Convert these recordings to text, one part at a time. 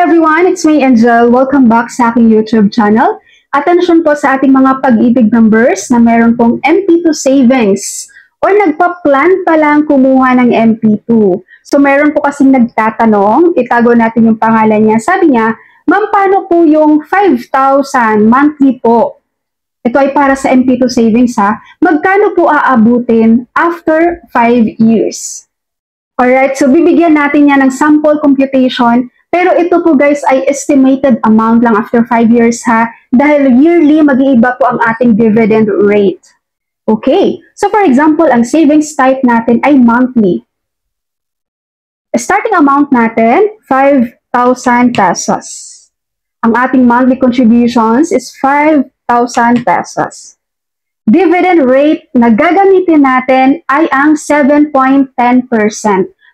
everyone, it's me Angel. Welcome back sa aking YouTube channel. Atensyon po sa ating mga pag-ibig numbers na meron pong MP2 savings or nagpa-plan pa lang kumuha ng MP2. So meron po kasing nagtatanong, itago natin yung pangalan niya. Sabi niya, ma'am, paano po yung 5,000 monthly po? Ito ay para sa MP2 savings ha. Magkano po aabutin after 5 years? Alright, so bibigyan natin yan ng sample computation. Pero ito po guys ay estimated amount lang after 5 years ha. Dahil yearly, mag-iiba po ang ating dividend rate. Okay, so for example, ang savings type natin ay monthly. Starting amount natin, 5,000 pesos. Ang ating monthly contributions is 5,000 pesos. Dividend rate na gagamitin natin ay ang 7.10%,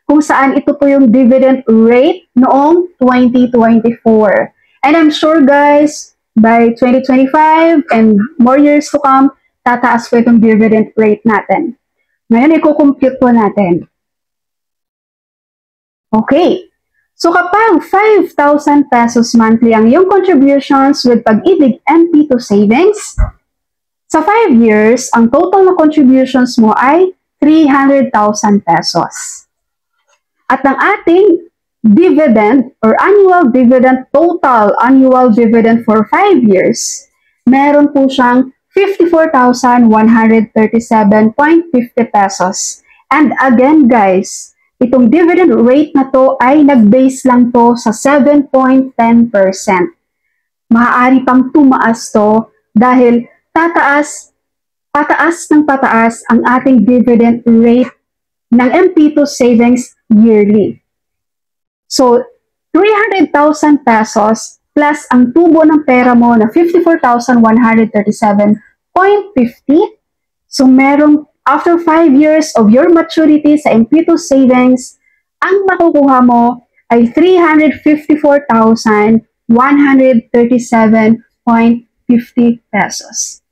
kung saan ito po yung dividend rate noong 2024. And I'm sure guys, by 2025 and more years to come, tataas po itong dividend rate natin. Ngayon, i-compute po natin. Okay. So kapag 5,000 pesos monthly ang iyong contributions with Pag-ibig MP2 savings, sa 5 years, ang total na contributions mo ay 300,000 pesos. At ang ating dividend or annual dividend, total annual dividend for 5 years, meron po siyang 54,137.50 pesos. And again guys, itong dividend rate na to ay nag-base lang to sa 7.10%. Maaari pang tumaas to dahil pataas ng pataas ang ating dividend rate ng MP2 savings yearly. So, 300,000 pesos plus ang tubo ng pera mo na 54,137.50. So, merong after 5 years of your maturity sa MP2 savings, ang makukuha mo ay 354,137.50 pesos.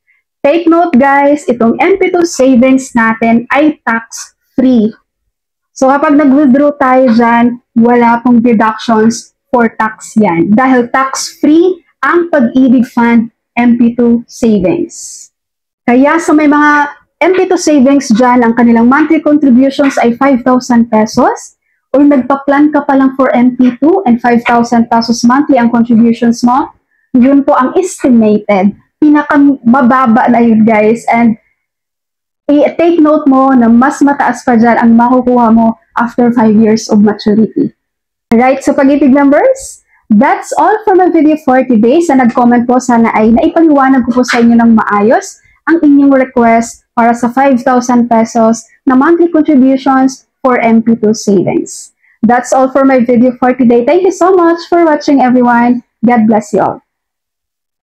Take note guys, itong MP2 savings natin ay tax-free. So kapag nag-withdraw tayo dyan, wala pong deductions for tax yan. Dahil tax-free ang Pag-ibig Fund MP2 savings. Kaya sa may mga MP2 savings dyan, ang kanilang monthly contributions ay 5,000 pesos. Or nagpa-plan ka pa lang for MP2 and 5,000 pesos monthly ang contributions mo, yun po ang estimated. Pinakamababa na yun guys, and i-take note mo na mas mataas pa dyan ang makukuha mo after 5 years of maturity. Alright, so Pag-ibig numbers, that's all for my video for today. Sa nag-comment po, sana ay naipaliwanag ko po sa inyo ng maayos ang inyong request para sa 5,000 pesos na monthly contributions for MP2 savings. That's all for my video for today. Thank you so much for watching everyone. God bless you all.